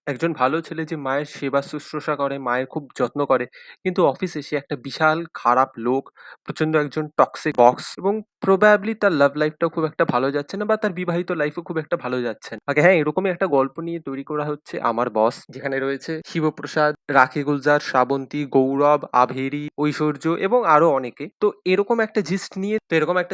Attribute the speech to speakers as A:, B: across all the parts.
A: একজন ভালো ছেলে যে মায়ের সেবা শুশ্রূষা করে, মায়ের খুব যত্ন করে। কিন্তু অফিসে সে একটা বিশাল খারাপ লোক, প্রচন্ড একজন টক্সিক বস এবং প্রবাবলি তার লাভ লাইফটাও খুব একটা ভালো যাচ্ছে না বা তার বিবাহিত লাইফও খুব একটা ভালো যাচ্ছে না। আগে হ্যাঁ, এরকমই একটা গল্প নিয়ে তৈরি করা হচ্ছে 'আমার বস', যেখানে রয়েছে শিবপ্রসাদ, রাখি গুলজার, শ্রাবন্তী, গৌরব, আভেরি, ঐশ্বর্য এবং আরো অনেকে। তো এরকম একটা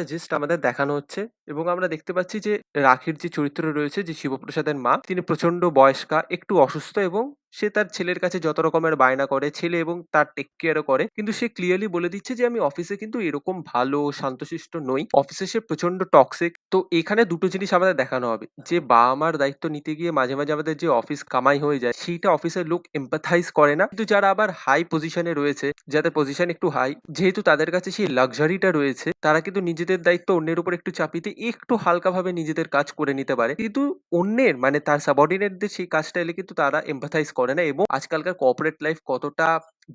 A: জিস্ট আমাদের দেখানো হচ্ছে এবং আমরা দেখতে পাচ্ছি যে রাখির যে চরিত্র রয়েছে, যে শিবপ্রসাদের মা, তিনি প্রচন্ড বয়স্কা, একটু অসুস্থ এবং সে তার ছেলের কাছে যত রকমের বায়না করে, ছেলে এবং তার টেক কেয়ারও করে। কিন্তু সে ক্লিয়ারলি বলে দিচ্ছে যে আমি অফিসে কিন্তু এরকম ভালো শান্তশিষ্ট নই। অফিসে সে প্রচন্ড টক্সিক। তো এখানে দুটো জিনিস আমাদের দেখানো হবে। যে বাবা-মার দায়িত্ব নিতে গিয়ে মাঝে, মাঝে আমাদের যে অফিস কামাই হয়ে যায়, সেইটা অফিসের লোক এম্প্যাথাইজ করে না। কিন্তু যারা আবার হাই পজিশনে রয়েছে, যাদের পজিশন একটু হাই, যেহেতু তাদের কাছে সেই লাক্সারিটা রয়েছে, তারা কিন্তু নিজেদের দায়িত্ব অন্যের উপর একটু চাপিয়ে দিয়ে একটু হালকাভাবে নিজেদের কাজ করে নিতে পারে। কিন্তু অন্যের মানে তার সাবঅর্ডিনেটদের সেই কাজটা এলে কিন্তু তারা এম্প্যাথাইজ করে না এবং আজকালকার কর্পোরেট লাইফ কতটা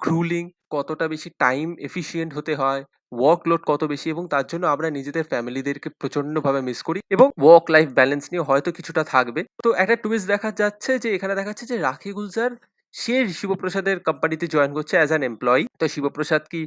A: গ্রুলিং, কতটা বেশি টাইম এফিশিয়েন্ট হতে হয়, ওয়ার্কলোড কত বেশি এবং তার জন্য আমরা নিজেদের ফ্যামিলিদেরকে প্রচন্ডভাবে মিস করি এবং ওয়ার্ক লাইফ ব্যালেন্স নিয়ে হয়তো কিছুটা থাকবে। তো একটা টুইস্ট দেখা যাচ্ছে যে এখানে দেখাচ্ছে যে রাখি গুলজার সে শিবপ্রসাদের কোম্পানিতে জয়েন করছে অ্যাজ অ্যান এমপ্লয়ি। তো শিবপ্রসাদ কি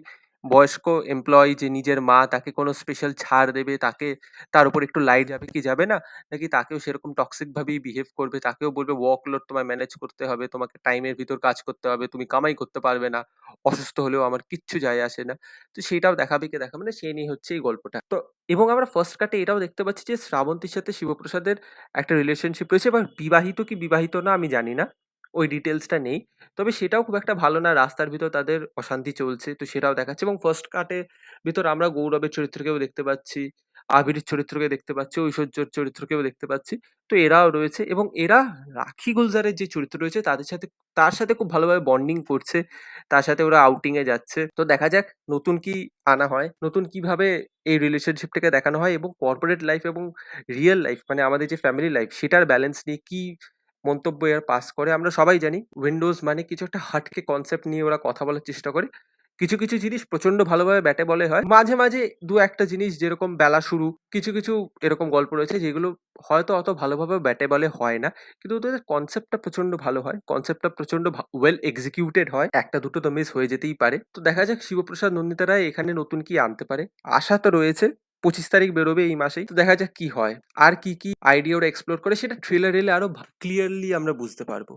A: বয়স্ক এমপ্লয়ি যে নিজের মা তাকে কোনো স্পেশাল ছাড় দেবে, তাকে তার উপর একটু লাইট যাবে কি যাবে না? নাকি তাকেও সেরকম টক্সিক ভাবেই বিহেভ করবে, তাকেও বলবে ওয়ার্কলোড তোমায় ম্যানেজ করতে হবে, তোমাকে টাইমের ভিতর কাজ করতে হবে, তুমি কামাই করতে পারবে না, অসুস্থ হলেও আমার কিচ্ছু যায় আসে না। তো সেটাও দেখাবে কে দেখাবে না, সেই নিয়ে হচ্ছে এই গল্পটা। তো এবং আমরা ফার্স্ট কাটে এটাও দেখতে পাচ্ছি যে শ্রাবন্তীর সাথে শিবপ্রসাদের একটা রিলেশনশিপ রয়েছে, এবার বিবাহিত কি বিবাহিত না আমি জানি না। ওই ডিটেইলসটা নেই। তবে সেটাও খুব একটা ভালো না। রাস্তার ভিতর তাদের অশান্তি চলছে। তো সেটাও দেখাচ্ছে এবং ফার্স্ট কাটে ভিতর আমরা গৌরবের চরিত্রকেও দেখতে পাচ্ছি, আবিরের চরিত্রকে দেখতে পাচ্ছি, ঐশ্বর্যর চরিত্রকেও দেখতে পাচ্ছি। তো এরাও রয়েছে এবং এরা রাখি গুলজারের যে চরিত্র রয়েছে তার সাথে খুব ভালোভাবে বন্ডিং করছে। তার সাথে ওরা আউটিং এ যাচ্ছে। তো দেখা যাক নতুন কি আনা হয়, নতুন কিভাবে এই রিলেশনশিপটাকে দেখানো হয় এবং কর্পোরেট লাইফ এবং রিয়াল লাইফ মানে আমাদের যে ফ্যামিলি লাইফ সেটার ব্যালেন্স নিয়ে কি মন্তব্য এরা পাস করে। আমরা সবাই জানি উইন্ডোজ মানে কিছু একটা হাটকে কনসেপ্ট নিয়ে ওরা কথা বলার চেষ্টা করে। কিছু, কিছু জিনিস প্রচন্ড ভালোভাবে ব্যাটে বলে হয়। মাঝে, মাঝে ২-১ টা জিনিস যেরকম বেলা শুরু, কিছু, কিছু এরকম গল্প রয়েছে যেগুলো হয়তো অত ভালোভাবে ব্যাটে বলে হয় না। কিন্তু ওদের কনসেপ্টটা প্রচন্ড ভালো হয়। কনসেপ্টটা প্রচন্ড ওয়েল এক্সিকিউটেড হয়। ১ টা ২ টো তো মিস হয়ে যেতেই পারে। তো দেখা যাক শিবপ্রসাদ নন্দিতা রায় এখানে নতুন কি আনতে পারে। আশা তো রয়েছে। ২৫ তারিখ বেরোবে এই মাসেই। তো দেখা যাক কি হয়। আর কি, কি আইডিয়া ওরা এক্সপ্লোর করে সেটা ট্রেলার এলে আরো ক্লিয়ারলি আমরা বুঝতে পারব।